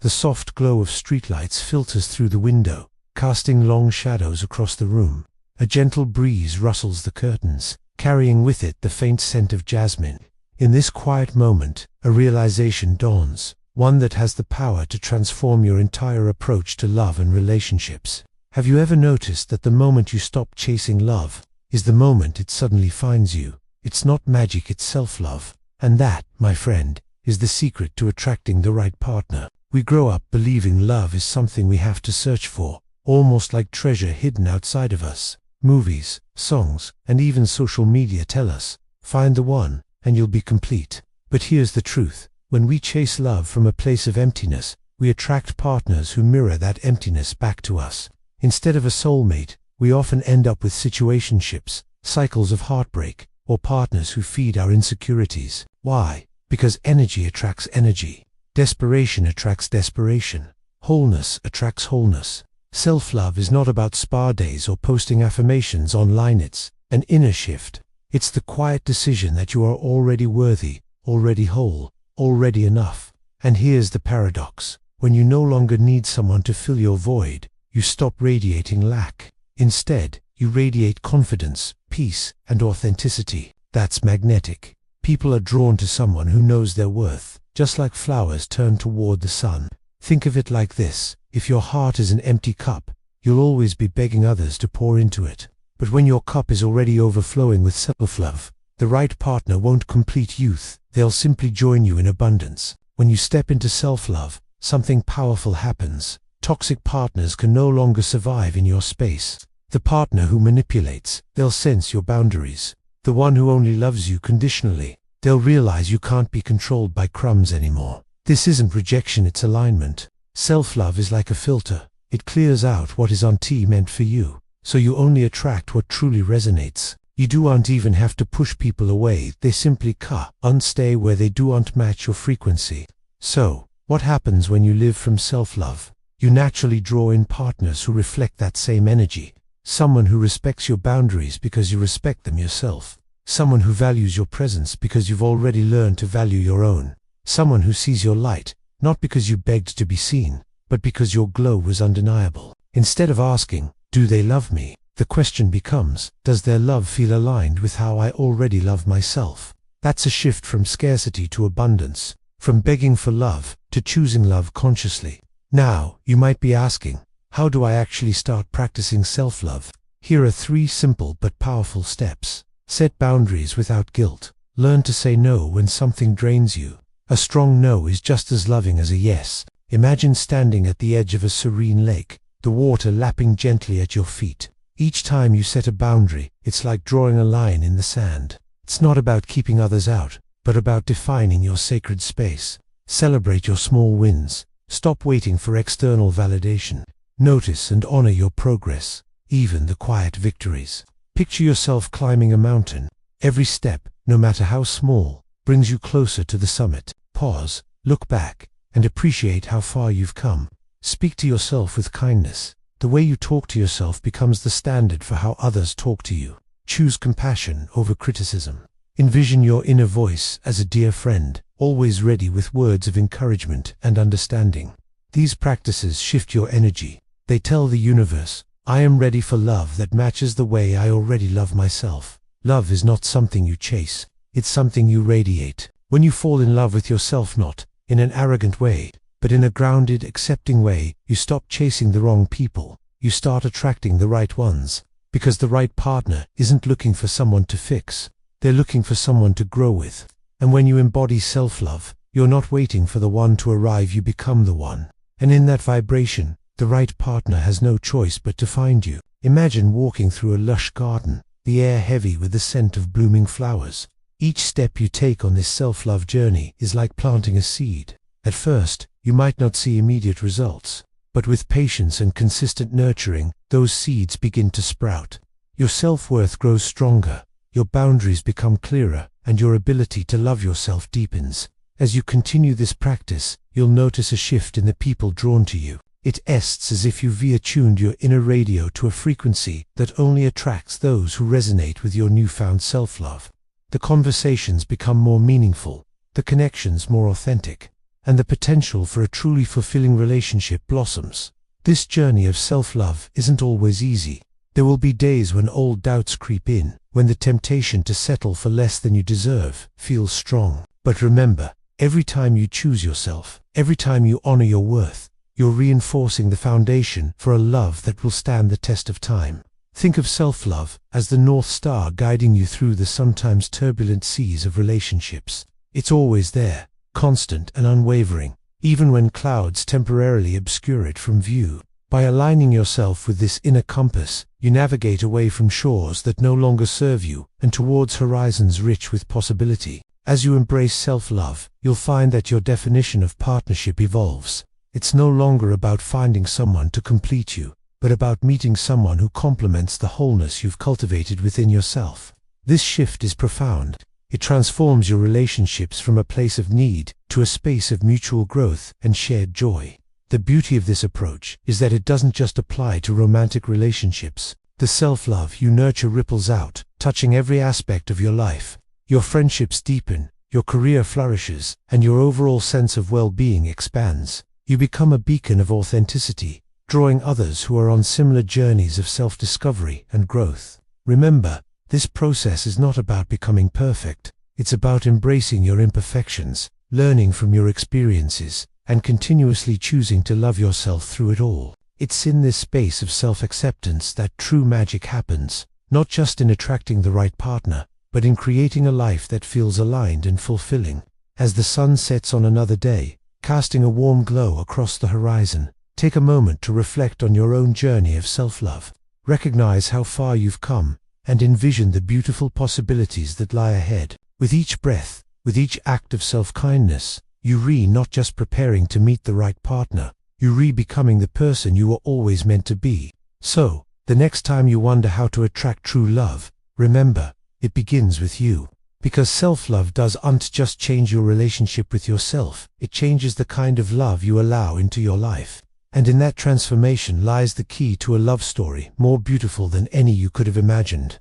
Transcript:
The soft glow of streetlights filters through the window, casting long shadows across the room. A gentle breeze rustles the curtains, carrying with it the faint scent of jasmine. In this quiet moment, a realization dawns, one that has the power to transform your entire approach to love and relationships. Have you ever noticed that the moment you stop chasing love is the moment it suddenly finds you? It's not magic, it's self-love. And that, my friend, is the secret to attracting the right partner. We grow up believing love is something we have to search for, almost like treasure hidden outside of us. Movies, songs, and even social media tell us, find the one, and you'll be complete. But here's the truth. When we chase love from a place of emptiness, we attract partners who mirror that emptiness back to us. Instead of a soulmate, we often end up with situationships, cycles of heartbreak, or partners who feed our insecurities. Why? Because energy attracts energy. Desperation attracts desperation. Wholeness attracts wholeness. Self-love is not about spa days or posting affirmations online. It's an inner shift. It's the quiet decision that you are already worthy, already whole, already enough. And here's the paradox. When you no longer need someone to fill your void, you stop radiating lack. Instead, you radiate confidence, peace, and authenticity. That's magnetic. People are drawn to someone who knows their worth, just like flowers turn toward the sun. Think of it like this. If your heart is an empty cup, you'll always be begging others to pour into it. But when your cup is already overflowing with self-love, the right partner won't complete youth, they'll simply join you in abundance. When you step into self-love, something powerful happens. Toxic partners can no longer survive in your space. The partner who manipulates, they'll sense your boundaries. The one who only loves you conditionally, they'll realize you can't be controlled by crumbs anymore. This isn't rejection, it's alignment. Self-love is like a filter. It clears out what is meant for you, so you only attract what truly resonates. You don't even have to push people away, they simply stay where they don't match your frequency. So, what happens when you live from self-love? You naturally draw in partners who reflect that same energy. Someone who respects your boundaries because you respect them yourself. Someone who values your presence because you've already learned to value your own. Someone who sees your light, not because you begged to be seen, but because your glow was undeniable. Instead of asking, do they love me? The question becomes, does their love feel aligned with how I already love myself? That's a shift from scarcity to abundance, from begging for love to choosing love consciously. Now, you might be asking, how do I actually start practicing self-love? Here are 3 simple but powerful steps. Set boundaries without guilt. Learn to say no when something drains you. A strong no is just as loving as a yes. Imagine standing at the edge of a serene lake, the water lapping gently at your feet. Each time you set a boundary, it's like drawing a line in the sand. It's not about keeping others out, but about defining your sacred space. Celebrate your small wins. Stop waiting for external validation. Notice and honor your progress, even the quiet victories. Picture yourself climbing a mountain. Every step, no matter how small, brings you closer to the summit. Pause, look back, and appreciate how far you've come. Speak to yourself with kindness. The way you talk to yourself becomes the standard for how others talk to you. Choose compassion over criticism. Envision your inner voice as a dear friend, always ready with words of encouragement and understanding. These practices shift your energy. They tell the universe, I am ready for love that matches the way I already love myself. Love is not something you chase, it's something you radiate. When you fall in love with yourself, not in an arrogant way, but in a grounded, accepting way, you stop chasing the wrong people. You start attracting the right ones. Because the right partner isn't looking for someone to fix. They're looking for someone to grow with. And when you embody self-love, you're not waiting for the one to arrive, you become the one. And in that vibration, the right partner has no choice but to find you. Imagine walking through a lush garden, the air heavy with the scent of blooming flowers. Each step you take on this self-love journey is like planting a seed. At first, you might not see immediate results, but with patience and consistent nurturing, those seeds begin to sprout. Your self-worth grows stronger, your boundaries become clearer, and your ability to love yourself deepens. As you continue this practice, you'll notice a shift in the people drawn to you. It's as if you've attuned your inner radio to a frequency that only attracts those who resonate with your newfound self-love. The conversations become more meaningful, the connections more authentic, and the potential for a truly fulfilling relationship blossoms. This journey of self-love isn't always easy. There will be days when old doubts creep in, when the temptation to settle for less than you deserve feels strong. But remember, every time you choose yourself, every time you honor your worth, you're reinforcing the foundation for a love that will stand the test of time. Think of self-love as the North Star guiding you through the sometimes turbulent seas of relationships. It's always there, constant and unwavering, even when clouds temporarily obscure it from view. By aligning yourself with this inner compass, you navigate away from shores that no longer serve you and towards horizons rich with possibility. As you embrace self-love, you'll find that your definition of partnership evolves. It's no longer about finding someone to complete you, but about meeting someone who complements the wholeness you've cultivated within yourself. This shift is profound. It transforms your relationships from a place of need to a space of mutual growth and shared joy. The beauty of this approach is that it doesn't just apply to romantic relationships. The self-love you nurture ripples out, touching every aspect of your life. Your friendships deepen, your career flourishes, and your overall sense of well-being expands. You become a beacon of authenticity, drawing others who are on similar journeys of self-discovery and growth. Remember, this process is not about becoming perfect. It's about embracing your imperfections, learning from your experiences, and continuously choosing to love yourself through it all. It's in this space of self-acceptance that true magic happens, not just in attracting the right partner, but in creating a life that feels aligned and fulfilling. As the sun sets on another day, casting a warm glow across the horizon, take a moment to reflect on your own journey of self-love. Recognize how far you've come, and envision the beautiful possibilities that lie ahead. With each breath, with each act of self-kindness, you're not just preparing to meet the right partner, you're becoming the person you were always meant to be. So, the next time you wonder how to attract true love, remember, it begins with you. Because self-love doesn't just change your relationship with yourself, it changes the kind of love you allow into your life. And in that transformation lies the key to a love story more beautiful than any you could have imagined.